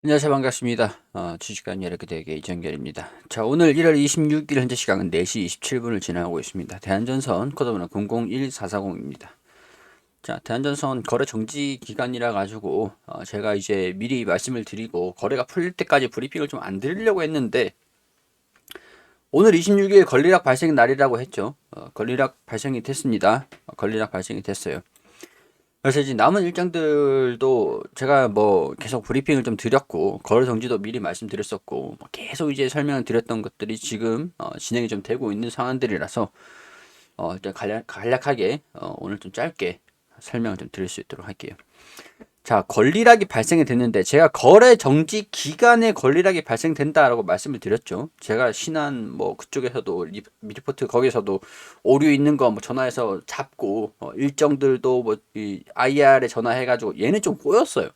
안녕하세요. 반갑습니다. 주식관 여력의 대개 이정결입니다. 자, 오늘 1월 26일 현재 시각은 4시 27분을 지나고 있습니다. 대한전선 코드번호 001440입니다. 자, 대한전선 거래 정지 기간이라 가지고 제가 이제 미리 말씀을 드리고 거래가 풀릴 때까지 브리핑을 좀 안 드리려고 했는데 오늘 26일 권리락 발생 날이라고 했죠. 권리락 발생이 됐습니다. 권리락 발생이 됐어요. 그래서 이제 남은 일정들도 제가 뭐 계속 브리핑을 좀 드렸고 거래 정지도 미리 말씀드렸었고 뭐 계속 이제 설명을 드렸던 것들이 지금 진행이 좀 되고 있는 상황들이라서 일단 간략하게 오늘 좀 짧게 설명을 좀 드릴 수 있도록 할게요. 자, 권리락이 발생이 됐는데 제가 거래 정지 기간에 권리락이 발생된다라고 말씀을 드렸죠. 제가 신한 뭐 그쪽에서도 리포트 거기서도 오류 있는 거 뭐 전화해서 잡고 일정들도 뭐 이 IR에 전화해가지고 얘는 좀 꼬였어요.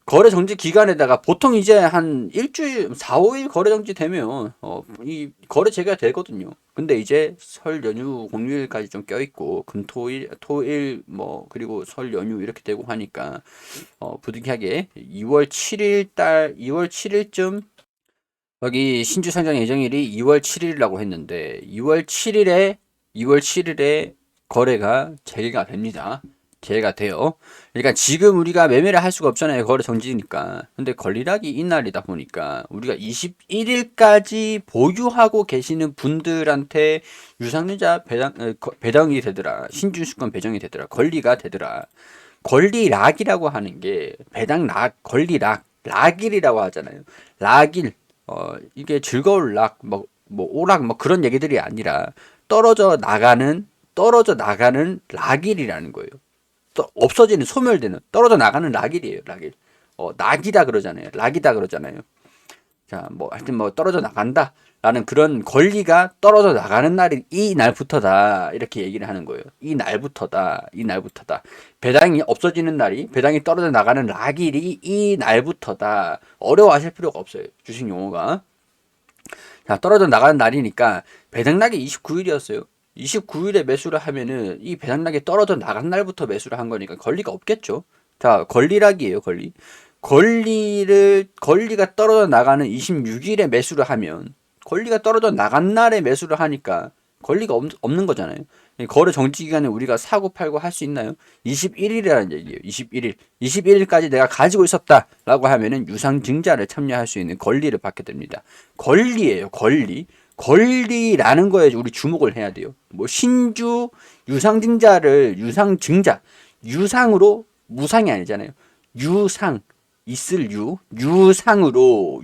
거래 정지 기간에다가 보통 이제 한 일주일, 4, 5일 거래 정지 되면 이 거래 재개가 되거든요. 근데 이제 설 연휴 공휴일까지 좀 껴있고 토일 뭐 그리고 설 연휴 이렇게 되고 하니까 부득이하게 2월 7일쯤 여기 신주 상장 예정일이 2월 7일이라고 했는데 2월 7일에 거래가 재개가 됩니다. 재개가 돼요. 그러니까 지금 우리가 매매를 할 수가 없잖아요. 거래 정지니까. 근데 권리락이 이날이다 보니까 우리가 21일까지 보유하고 계시는 분들한테 유상증자 배당이 되더라. 신주수권 배정이 되더라. 권리가 되더라. 권리락이라고 하는 게 배당락, 권리락, 락일이라고 하잖아요. 락일, 이게 즐거울 락, 뭐 오락, 뭐 그런 얘기들이 아니라 떨어져 나가는 락일이라는 거예요. 또 없어지는, 소멸되는, 떨어져 나가는 락일이에요, 락일. 낙이다 그러잖아요. 락이다 그러잖아요. 자, 뭐, 하여튼 뭐, 떨어져 나간다. 라는 그런 권리가 떨어져 나가는 날이 이 날부터다. 이렇게 얘기를 하는 거예요. 이 날부터다. 이 날부터다. 배당이 없어지는 날이, 배당이 떨어져 나가는 락일이 이 날부터다. 어려워하실 필요가 없어요. 주식 용어가. 자, 떨어져 나가는 날이니까 배당락이 29일이었어요. 29일에 매수를 하면은 이 배당락이 떨어져 나간 날부터 매수를 한 거니까 권리가 없겠죠. 자, 권리락이에요, 권리. 권리가 떨어져 나가는 26일에 매수를 하면 권리가 떨어져 나간 날에 매수를 하니까 권리가 없는 거잖아요. 거래 정지 기간에 우리가 사고 팔고 할 수 있나요? 21일이라는 얘기예요. 21일. 21일까지 내가 가지고 있었다라고 하면은 유상증자를 참여할 수 있는 권리를 받게 됩니다. 권리예요, 권리. 권리라는 거에 우리 주목을 해야 돼요. 뭐 신주 유상으로 무상이 아니잖아요. 유상 있을 유상으로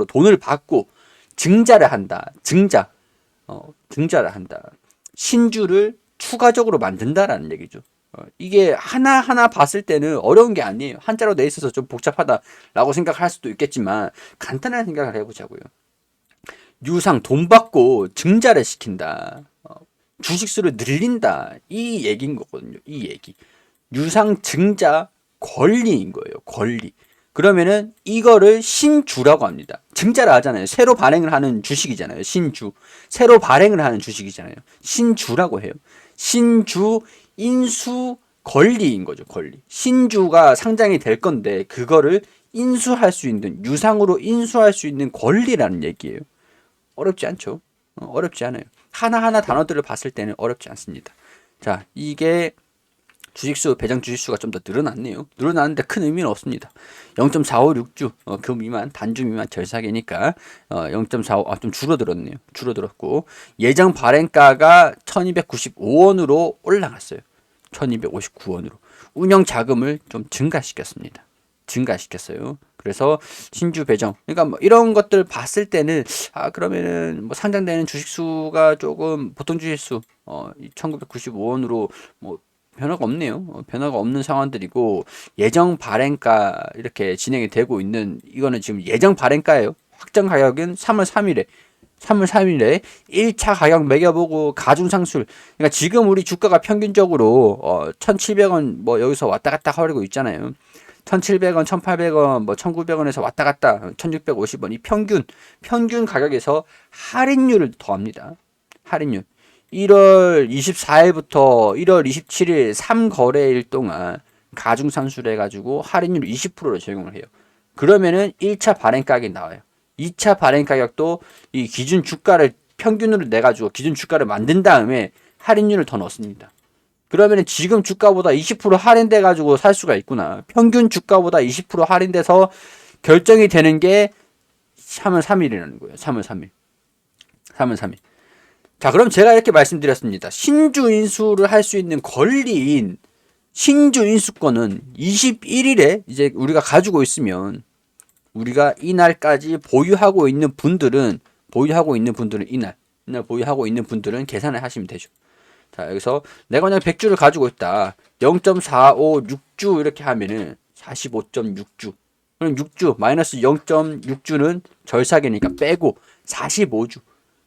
돈을 받고 증자를 한다. 증자를 한다. 신주를 추가적으로 만든다라는 얘기죠. 이게 하나하나 봤을 때는 어려운 게 아니에요. 한자로 돼 있어서 좀 복잡하다라고 생각할 수도 있겠지만 간단한 생각을 해보자고요. 유상 돈 받고 증자를 시킨다. 주식수를 늘린다. 이 얘기인 거거든요. 이 얘기. 유상 증자 권리인 거예요. 권리. 그러면은 이거를 신주라고 합니다. 증자를 하잖아요. 새로 발행을 하는 주식이잖아요. 신주. 새로 발행을 하는 주식이잖아요. 신주라고 해요. 신주 인수 권리인 거죠. 권리. 신주가 상장이 될 건데 그거를 인수할 수 있는 유상으로 인수할 수 있는 권리라는 얘기예요. 어렵지 않죠. 어렵지 않아요. 하나하나 단어들을 봤을 때는 어렵지 않습니다. 자, 이게 배당 주식수가 좀 더 늘어났네요. 늘어났는데 큰 의미는 없습니다. 0.456주, 그 미만, 단주 미만 절삭이니까, 0.45, 좀 줄어들었네요. 줄어들었고, 예정 발행가가 1295원으로 올라갔어요. 1259원으로. 운영 자금을 좀 증가시켰어요. 그래서 신주 배정. 그러니까 뭐 이런 것들 봤을 때는 그러면은 뭐 상장되는 주식수가 조금 보통 주식수 1995원으로 뭐 변화가 없네요. 변화가 없는 상황들이고 예정 발행가 이렇게 진행이 되고 있는 이거는 지금 예정 발행가예요. 확정 가격은 3월 3일에 1차 가격 매겨보고 가중상술. 그러니까 지금 우리 주가가 평균적으로 1,700원 뭐 여기서 왔다 갔다 하고 있잖아요. 1,700원, 1,800원, 뭐 1,900원에서 왔다 갔다 1,650원 이 평균 가격에서 할인율을 더합니다. 할인율. 1월 24일부터 1월 27일 3거래일 동안 가중산수를 해가지고 할인율 20%를 적용을 해요. 그러면은 1차 발행 가격이 나와요. 2차 발행 가격도 이 기준 주가를 평균으로 내가지고 기준 주가를 만든 다음에 할인율을 더 넣습니다. 그러면 지금 주가보다 20% 할인돼 가지고 살 수가 있구나. 평균 주가보다 20% 할인돼서 결정이 되는 게 3월 3일이라는 거예요. 3월 3일. 3월 3일. 자, 그럼 제가 이렇게 말씀드렸습니다. 신주 인수를 할 수 있는 권리인 신주 인수권은 21일에 이제 우리가 가지고 있으면 우리가 이날까지 보유하고 있는 분들은 이날 보유하고 있는 분들은 계산을 하시면 되죠. 자, 여기서 내가 만약 100주를 가지고 있다. 0.456주 이렇게 하면은 45.6주. 그럼 6주 마이너스 0.6주는 절삭이니까 빼고 45주.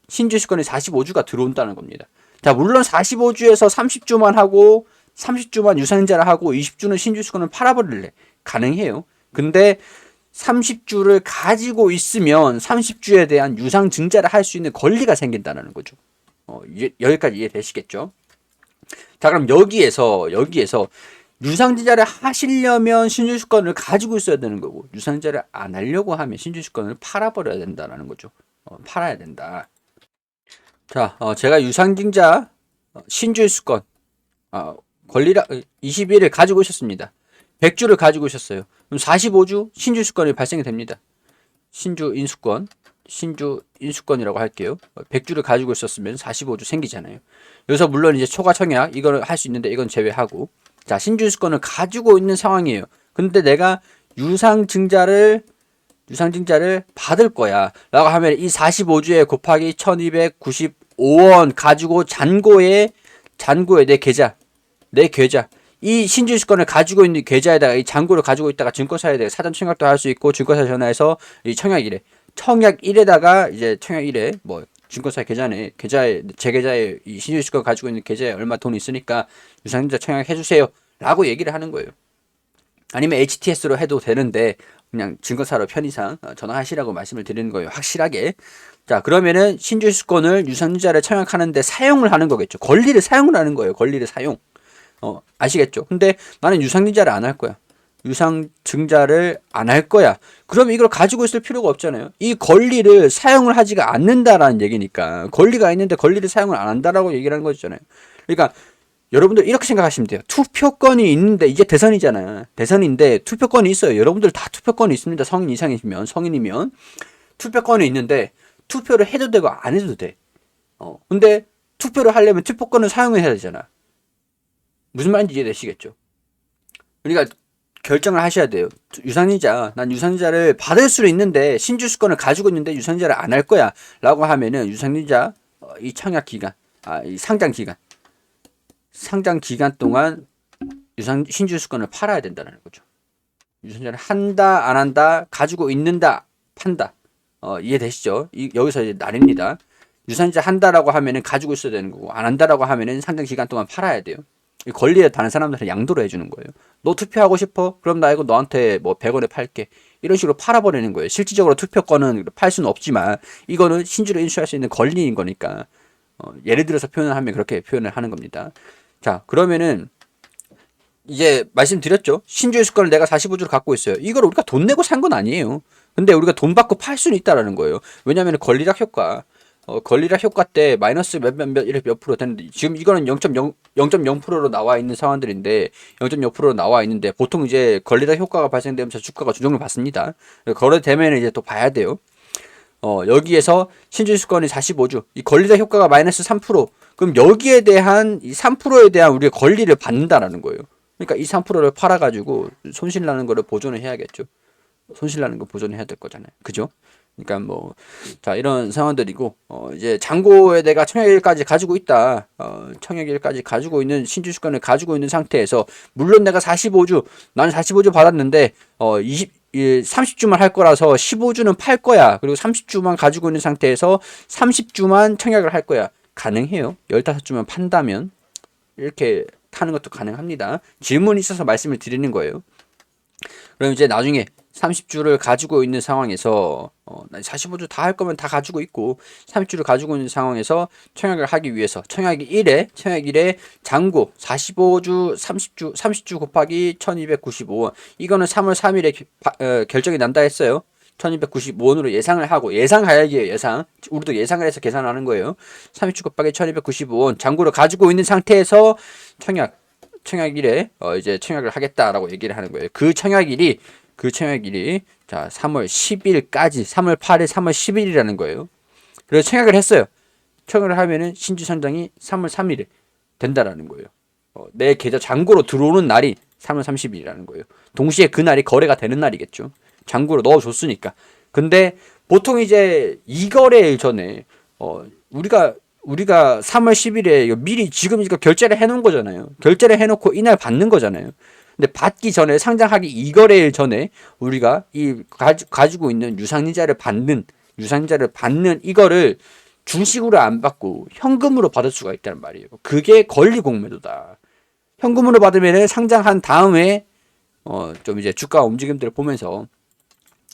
신주시권이 45주가 들어온다는 겁니다. 자, 물론 45주에서 30주만 하고 30주만 유상자를 하고 20주는 신주시권을 팔아버릴래. 가능해요. 근데 30주를 가지고 있으면 30주에 대한 유상증자를 할 수 있는 권리가 생긴다는 거죠. 여기까지 이해되시겠죠? 자, 그럼 여기에서 유상증자를 하시려면 신주시권을 가지고 있어야 되는 거고, 유상증자를 안 하려고 하면 신주시권을 팔아버려야 된다는 거죠. 팔아야 된다. 자, 제가 유상증자 신주시권 권리라 21을 가지고 있었습니다. 100주를 가지고 있었어요. 그럼 45주 신주시권이 발생이 됩니다. 신주 인수권이라고 할게요. 100주를 가지고 있었으면 45주 생기잖아요. 여기서 물론 이제 초과 청약 이거를 할 수 있는데 이건 제외하고, 자, 신주 인수권을 가지고 있는 상황이에요. 근데 내가 유상증자를 받을 거야 라고 하면 이 45주에 곱하기 1295원 가지고 잔고에 내 계좌 이 신주시권을 가지고 있는 계좌에다가 이 잔고를 가지고 있다가 증권사에 대해 사전 청약도 할 수 있고, 증권사 전화해서 이 청약1에다가 이제 청약1에 뭐 증권사 계좌에 제 계좌에 이 신주시권 가지고 있는 계좌에 얼마 돈 있으니까 유상증자 청약해 주세요 라고 얘기를 하는 거예요. 아니면 HTS로 해도 되는데 그냥 증권사로 편의상 전화하시라고 말씀을 드리는 거예요. 확실하게. 자, 그러면은 신주시권을 유상증자를 청약하는데 사용을 하는 거겠죠. 권리를 사용을 하는 거예요. 권리를 사용. 아시겠죠? 근데 나는 유상증자를 안 할 거야. 유상증자를 안 할 거야. 그럼 이걸 가지고 있을 필요가 없잖아요. 이 권리를 사용을 하지가 않는다라는 얘기니까, 권리가 있는데 권리를 사용을 안 한다라고 얘기를 하는 거잖아요. 그러니까 여러분들 이렇게 생각하시면 돼요. 투표권이 있는데, 이제 대선이잖아. 대선인데 투표권이 있어요. 여러분들 다 투표권이 있습니다. 성인이면 투표권이 있는데 투표를 해도 되고 안 해도 돼. 근데 투표를 하려면 투표권을 사용해야 되잖아. 무슨 말인지 이해되시겠죠? 그러니까 결정을 하셔야 돼요. 난 유상증자를 받을 수는 있는데 신주시권을 가지고 있는데 유상증자를 안 할 거야 라고 하면은 유상증자 이 청약 기간, 이 상장 기간 동안 신주시권을 팔아야 된다는 거죠. 유상증자를 한다 안 한다, 가지고 있는다 판다, 이해되시죠? 여기서 이제 나뉩니다. 유상증자 한다라고 하면은 가지고 있어야 되는 거고, 안 한다라고 하면은 상장 기간 동안 팔아야 돼요. 이 권리에 다른 사람들한테 양도를 해주는 거예요. 너 투표하고 싶어? 그럼 나 이거 너한테 뭐 100원에 팔게. 이런 식으로 팔아버리는 거예요. 실질적으로 투표권은 팔 수는 없지만 이거는 신주를 인수할 수 있는 권리인 거니까, 예를 들어서 표현을 하면 그렇게 표현을 하는 겁니다. 자, 그러면은 이제 말씀드렸죠. 신주유수권을 내가 45주를 갖고 있어요. 이걸 우리가 돈 내고 산 건 아니에요. 근데 우리가 돈 받고 팔 수는 있다라는 거예요. 왜냐하면 권리락 효과. 권리락 효과 때 마이너스 이렇게 몇 프로 되는데, 지금 이거는 0.0%로 나와 있는 상황들인데, 0.0%로 나와 있는데, 보통 이제 권리락 효과가 발생되면서 주가가 조정을 받습니다. 거래되면 이제 또 봐야 돼요. 여기에서 신주유수권이 45주, 이 권리락 효과가 마이너스 3%, 그럼 여기에 대한 이 3%에 대한 우리가 권리를 받는다라는 거예요. 그러니까 이 3%를 팔아가지고 손실 나는 거를 보존을 해야겠죠. 손실 나는 거 보존해야 될 거잖아요. 그죠? 그러니까 뭐, 자, 이런 상황들이고, 이제 잔고에 내가 청약일까지 가지고 있다. 청약일까지 가지고 있는 신주시권을 가지고 있는 상태에서, 물론 내가 45주, 나는 45주 받았는데, 30주만 할 거라서 15주는 팔 거야. 그리고 30주만 가지고 있는 상태에서 30주만 청약을 할 거야. 가능해요. 15주만 판다면. 이렇게 하는 것도 가능합니다. 질문이 있어서 말씀을 드리는 거예요. 그럼 이제 나중에 30주를 가지고 있는 상황에서 45주 다 할 거면 다 가지고 있고 30주를 가지고 있는 상황에서 청약을 하기 위해서 청약 1에 잔고 45주 30주 곱하기 1295원 이거는 3월 3일에 결정이 난다 했어요. 1295원으로 예상을 하고 예상하야기예요. 예상. 우리도 예상을 해서 계산하는 거예요. 30주 곱하기 1295원 잔고를 가지고 있는 상태에서 청약일에 이제 청약을 하겠다라고 얘기를 하는 거예요. 그 청약일이 자 3월 10일까지 3월 8일, 3월 10일이라는 거예요. 그래서 청약을 했어요. 청약을 하면은 신주 선정이 3월 3일에 된다라는 거예요. 내 계좌 잔고로 들어오는 날이 3월 30일이라는 거예요. 동시에 그 날이 거래가 되는 날이겠죠. 잔고로 넣어줬으니까. 근데 보통 이제 이 거래일 전에 우리가 3월 10일에 미리 지금 이거 결제를 해놓은 거잖아요. 결제를 해놓고 이날 받는 거잖아요. 근데 받기 전에 상장하기 2거래일 전에 우리가 이 가지고 있는 유상증자를 받는 이거를 주식으로 안 받고 현금으로 받을 수가 있다는 말이에요. 그게 권리공매도다. 현금으로 받으면 상장한 다음에 좀 이제 주가 움직임들을 보면서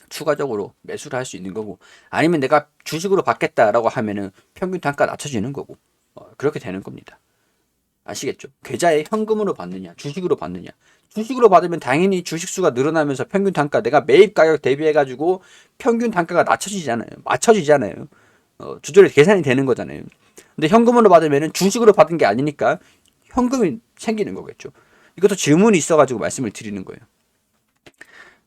추가적으로 매수를 할 수 있는 거고 아니면 내가 주식으로 받겠다라고 하면은 평균 단가 낮춰지는 거고 그렇게 되는 겁니다. 아시겠죠? 계좌에 현금으로 받느냐 주식으로 받느냐 주식으로 받으면 당연히 주식수가 늘어나면서 평균 단가 내가 매입 가격 대비해 가지고 평균 단가가 맞춰지잖아요. 조절이 계산이 되는 거잖아요. 근데 현금으로 받으면은 주식으로 받은 게 아니니까 현금이 생기는 거겠죠. 이것도 질문이 있어 가지고 말씀을 드리는 거예요.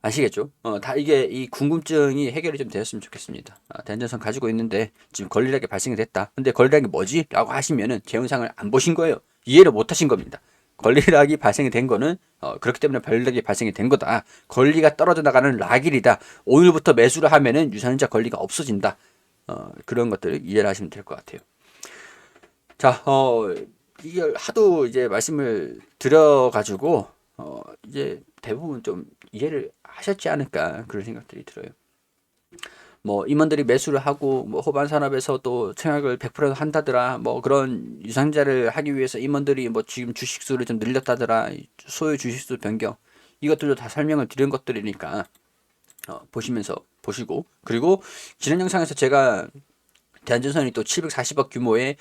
아시겠죠? 다 이게 이 궁금증이 해결이 좀 되었으면 좋겠습니다. 대한전선 가지고 있는데 지금 권리락이 발생이 됐다. 근데 권리락이 뭐지? 라고 하시면은 제 영상을 안 보신 거예요. 이해를 못 하신 겁니다. 권리락이 발생이 된 거는 그렇기 때문에 권리락이 발생이 된 거다. 권리가 떨어져 나가는 락일이다. 오늘부터 매수를 하면은 유상증자 권리가 없어진다. 그런 것들을 이해를 하시면 될 것 같아요. 자, 이게 하도 이제 말씀을 드려가지고 이제 대부분 좀 이해를 하셨지 않을까 그런 생각들이 들어요. 뭐 임원들이 매수를 하고 뭐 호반 산업에서 또 청약을 100% 한다더라. 뭐 그런 유상자를 하기 위해서 임원들이 뭐 지금 주식수를 좀 늘렸다더라. 소유 주식수 변경 이것들도 다 설명을 드린 것들이니까 보시면서 보시고 그리고 지난 영상에서 제가 대한전선이 또 740억 규모의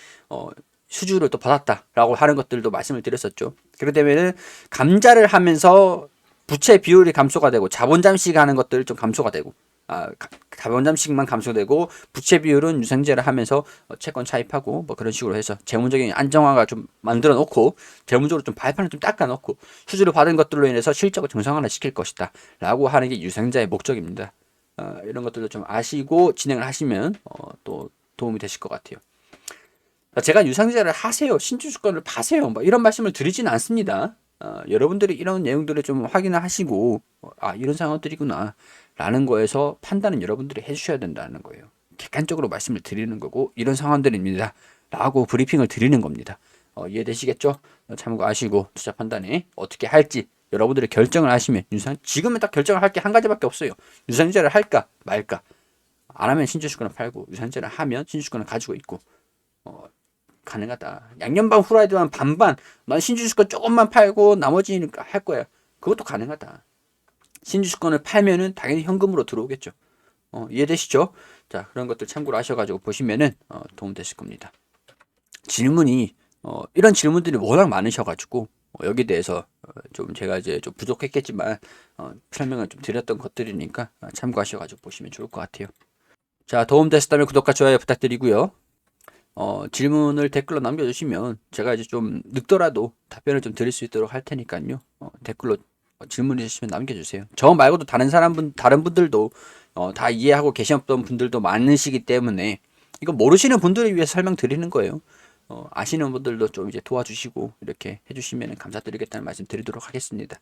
수주를 또 받았다라고 하는 것들도 말씀을 드렸었죠. 그렇기 때문에 감자를 하면서 부채 비율이 감소가 되고 자본 잠식 하는 것들 좀 감소가 되고 자본 잠식만 감소되고 부채 비율은 유상증자를 하면서 채권 차입하고 뭐 그런 식으로 해서 재무적인 안정화가 좀 만들어 놓고 재무적으로 좀 발판을 좀 닦아 놓고 수주를 받은 것들로 인해서 실적을 정상화를 시킬 것이다 라고 하는 게 유상증자의 목적입니다. 이런 것들도 좀 아시고 진행을 하시면 또 도움이 되실 것 같아요. 제가 유상증자를 하세요, 신주주권을 파세요, 뭐 이런 말씀을 드리지는 않습니다. 여러분들이 이런 내용들을 좀 확인을 하시고 이런 상황들이구나 라는 거에서 판단은 여러분들이 해주셔야 된다는 거예요. 객관적으로 말씀을 드리는 거고 이런 상황들입니다 라고 브리핑을 드리는 겁니다. 이해되시겠죠? 참고하시고 투자 판단에 어떻게 할지 여러분들이 결정을 하시면 지금은 딱 결정을 할 게 한 가지밖에 없어요. 유상증자를 할까 말까. 안 하면 신주주권을 팔고 유상증자를 하면 신주주권을 가지고 있고 가능하다. 양념반 후라이드만 반반. 난 신주주권 조금만 팔고 나머지는 할 거야. 그것도 가능하다. 신주주권을 팔면은 당연히 현금으로 들어오겠죠. 이해되시죠? 자, 그런 것들 참고로 하셔가지고 보시면은 도움 되실 겁니다. 질문이 이런 질문들이 워낙 많으셔가지고 여기 대해서 좀 제가 이제 좀 부족했겠지만 설명을 좀 드렸던 것들이니까 참고하셔가지고 보시면 좋을 것 같아요. 자, 도움 되셨다면 구독과 좋아요 부탁드리고요. 질문을 댓글로 남겨주시면 제가 이제 좀 늦더라도 답변을 좀 드릴 수 있도록 할 테니까요. 댓글로 질문해 주시면 남겨주세요. 저 말고도 다른 분들도 다 이해하고 계셨던 분들도 많으시기 때문에 이거 모르시는 분들을 위해서 설명드리는 거예요. 아시는 분들도 좀 이제 도와주시고 이렇게 해주시면 감사드리겠다는 말씀 드리도록 하겠습니다.